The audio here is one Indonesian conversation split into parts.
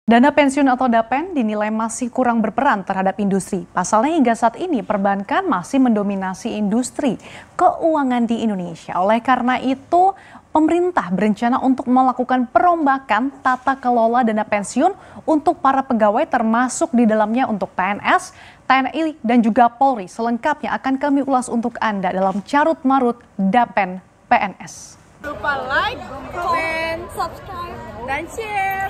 Dana pensiun atau DAPEN dinilai masih kurang berperan terhadap industri. Pasalnya hingga saat ini perbankan masih mendominasi industri keuangan di Indonesia. Oleh karena itu, pemerintah berencana untuk melakukan perombakan tata kelola dana pensiun untuk para pegawai termasuk di dalamnya untuk PNS, TNI, dan juga Polri. Selengkapnya akan kami ulas untuk Anda dalam Carut Marut DAPEN PNS. Lupa like, comment, subscribe, dan share.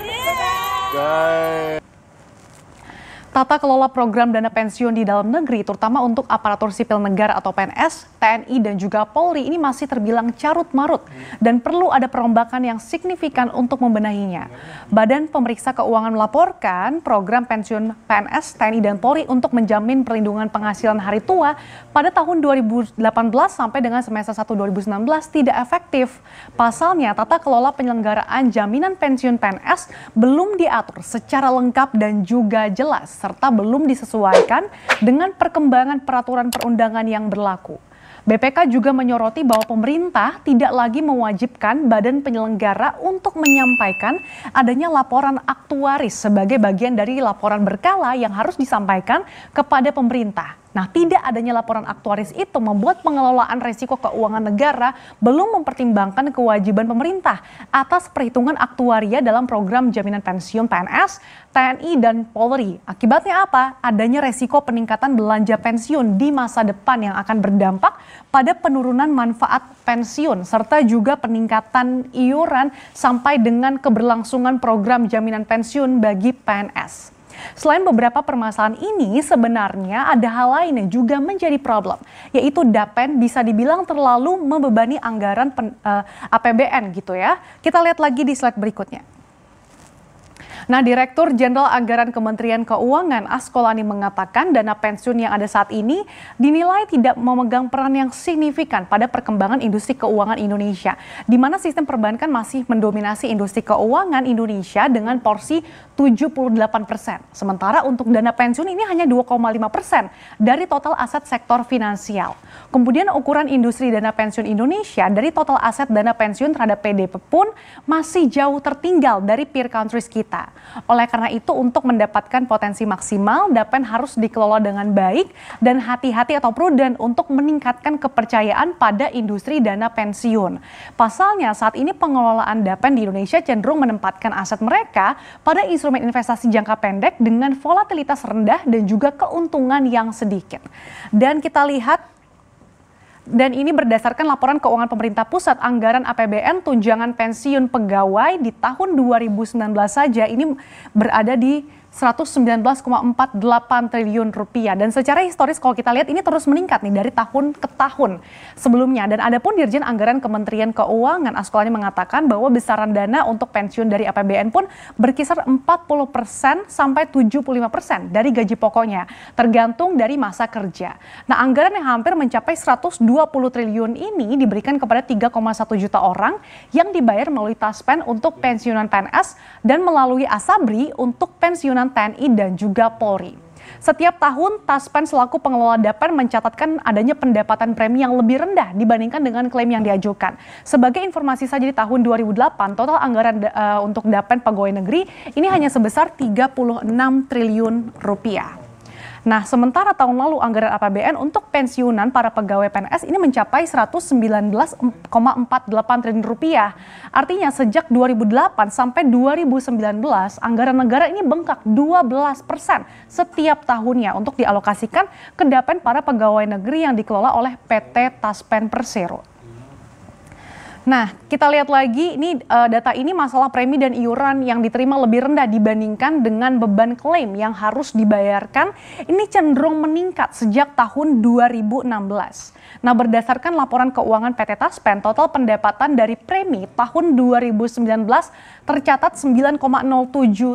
Tata kelola program dana pensiun di dalam negeri, terutama untuk aparatur sipil negara atau PNS, TNI, dan juga Polri ini masih terbilang carut-marut dan perlu ada perombakan yang signifikan untuk membenahinya. Badan Pemeriksa Keuangan melaporkan program pensiun PNS, TNI, dan Polri untuk menjamin perlindungan penghasilan hari tua pada tahun 2018 sampai dengan semester 1 2019 tidak efektif. Pasalnya, tata kelola penyelenggaraan jaminan pensiun PNS belum diatur secara lengkap dan juga jelas, serta belum disesuaikan dengan perkembangan peraturan perundangan yang berlaku. BPK juga menyoroti bahwa pemerintah tidak lagi mewajibkan badan penyelenggara untuk menyampaikan adanya laporan aktuaris sebagai bagian dari laporan berkala yang harus disampaikan kepada pemerintah. Nah, tidak adanya laporan aktuaris itu membuat pengelolaan risiko keuangan negara belum mempertimbangkan kewajiban pemerintah atas perhitungan aktuaria dalam program jaminan pensiun PNS, TNI, dan Polri. Akibatnya apa? Adanya resiko peningkatan belanja pensiun di masa depan yang akan berdampak pada penurunan manfaat pensiun serta juga peningkatan iuran sampai dengan keberlangsungan program jaminan pensiun bagi PNS. Selain beberapa permasalahan ini, sebenarnya ada hal lain yang juga menjadi problem, yaitu DAPEN bisa dibilang terlalu membebani anggaran APBN gitu ya. Kita lihat lagi di slide berikutnya. Nah, Direktur Jenderal Anggaran Kementerian Keuangan Askolani mengatakan dana pensiun yang ada saat ini dinilai tidak memegang peran yang signifikan pada perkembangan industri keuangan Indonesia, di mana sistem perbankan masih mendominasi industri keuangan Indonesia dengan porsi 78%. Sementara untuk dana pensiun ini hanya 2,5% dari total aset sektor finansial. Kemudian ukuran industri dana pensiun Indonesia dari total aset dana pensiun terhadap PDB pun masih jauh tertinggal dari peer countries kita. Oleh karena itu, untuk mendapatkan potensi maksimal, DAPEN harus dikelola dengan baik dan hati-hati atau prudent untuk meningkatkan kepercayaan pada industri dana pensiun. Pasalnya, saat ini pengelolaan DAPEN di Indonesia cenderung menempatkan aset mereka pada instrumen investasi jangka pendek dengan volatilitas rendah dan juga keuntungan yang sedikit. Dan kita lihat, dan ini berdasarkan laporan keuangan pemerintah pusat, anggaran APBN tunjangan pensiun pegawai di tahun 2019 saja ini berada di 119,48 triliun rupiah. Dan secara historis kalau kita lihat ini terus meningkat nih dari tahun ke tahun sebelumnya. Dan adapun Dirjen Anggaran Kementerian Keuangan Askolani mengatakan bahwa besaran dana untuk pensiun dari APBN pun berkisar 40% sampai 75% dari gaji pokoknya, tergantung dari masa kerja. Nah, anggaran yang hampir mencapai 120 triliun ini diberikan kepada 3,1 juta orang yang dibayar melalui Taspen untuk pensiunan PNS dan melalui Asabri untuk pensiunan TNI dan juga Polri. Setiap tahun, Taspen selaku pengelola DAPEN mencatatkan adanya pendapatan premi yang lebih rendah dibandingkan dengan klaim yang diajukan. Sebagai informasi saja, di tahun 2008, total anggaran untuk DAPEN pegawai negeri ini hanya sebesar 36 triliun rupiah. Nah, sementara tahun lalu anggaran APBN untuk pensiunan para pegawai PNS ini mencapai 119,48 triliun rupiah. Artinya sejak 2008 sampai 2019 anggaran negara ini bengkak 12% setiap tahunnya untuk dialokasikan ke DAPEN para pegawai negeri yang dikelola oleh PT Taspen Persero. Nah, kita lihat lagi, ini data ini masalah premi dan iuran yang diterima lebih rendah dibandingkan dengan beban klaim yang harus dibayarkan. Ini cenderung meningkat sejak tahun 2016. Nah, berdasarkan laporan keuangan PT Taspen, total pendapatan dari premi tahun 2019 tercatat 9,07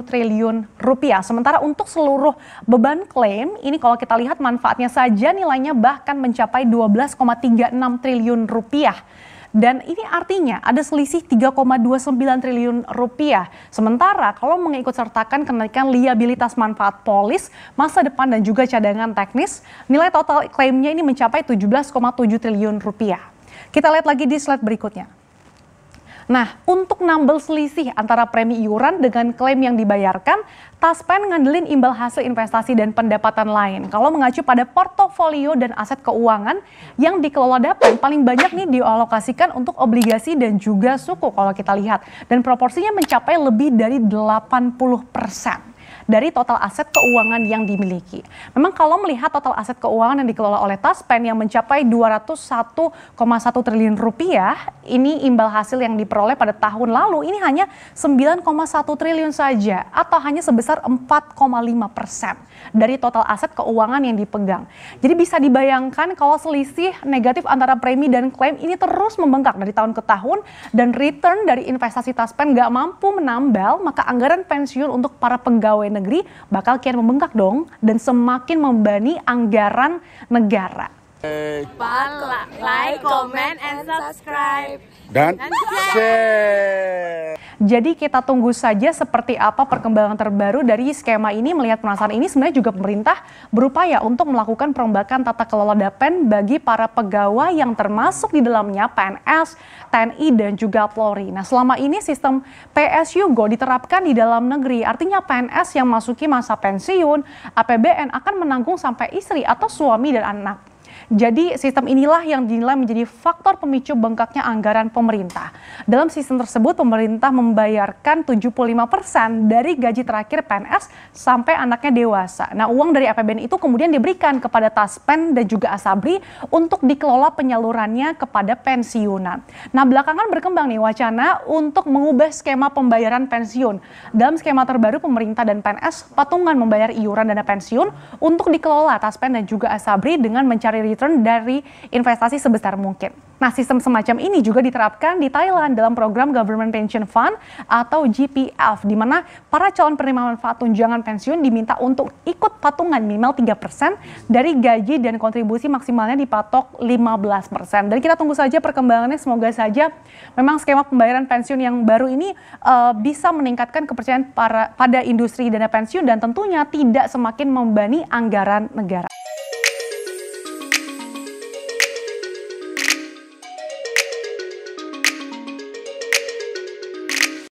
triliun rupiah. Sementara untuk seluruh beban klaim, ini kalau kita lihat manfaatnya saja nilainya bahkan mencapai 12,36 triliun rupiah. Dan ini artinya ada selisih 3,29 triliun rupiah. Sementara kalau mengikut sertakan kenaikan liabilitas manfaat polis, masa depan dan juga cadangan teknis, nilai total klaimnya ini mencapai 17,7 triliun rupiah. Kita lihat lagi di slide berikutnya. Nah, untuk nambel selisih antara premi iuran dengan klaim yang dibayarkan, Taspen ngandelin imbal hasil investasi dan pendapatan lain. Kalau mengacu pada portofolio dan aset keuangan yang dikelola Dapen, paling banyak nih dialokasikan untuk obligasi dan juga suku kalau kita lihat. Dan proporsinya mencapai lebih dari 80% dari total aset keuangan yang dimiliki. Memang kalau melihat total aset keuangan yang dikelola oleh Taspen yang mencapai 201,1 triliun rupiah, ini imbal hasil yang diperoleh pada tahun lalu ini hanya 9,1 triliun saja atau hanya sebesar 4,5% dari total aset keuangan yang dipegang. Jadi bisa dibayangkan kalau selisih negatif antara premi dan klaim ini terus membengkak dari tahun ke tahun dan return dari investasi Taspen nggak mampu menambal, maka anggaran pensiun untuk para pegawai negeri bakal kian membengkak dong dan semakin membebani anggaran negara. Like, comment, and subscribe. Dan share. Jadi kita tunggu saja seperti apa perkembangan terbaru dari skema ini. Melihat penasaran ini, sebenarnya juga pemerintah berupaya untuk melakukan perombakan tata kelola Dapen bagi para pegawai yang termasuk di dalamnya PNS, TNI, dan juga Polri. Nah, selama ini sistem PSU Go diterapkan di dalam negeri. Artinya PNS yang masuki masa pensiun, APBN akan menanggung sampai istri atau suami dan anak. Jadi sistem inilah yang dinilai menjadi faktor pemicu bengkaknya anggaran pemerintah. Dalam sistem tersebut pemerintah membayarkan 75% dari gaji terakhir PNS sampai anaknya dewasa. Nah, uang dari APBN itu kemudian diberikan kepada Taspen dan juga Asabri untuk dikelola penyalurannya kepada pensiunan. Nah, belakangan berkembang nih wacana untuk mengubah skema pembayaran pensiun. Dalam skema terbaru pemerintah dan PNS patungan membayar iuran dana pensiun untuk dikelola Taspen dan juga Asabri dengan mencari return dari investasi sebesar mungkin. Nah, sistem semacam ini juga diterapkan di Thailand dalam program Government Pension Fund atau GPF, di mana para calon penerima manfaat tunjangan pensiun diminta untuk ikut patungan minimal 3% dari gaji dan kontribusi maksimalnya dipatok 15%. Dan kita tunggu saja perkembangannya, semoga saja memang skema pembayaran pensiun yang baru ini bisa meningkatkan kepercayaan pada industri dana pensiun dan tentunya tidak semakin membebani anggaran negara.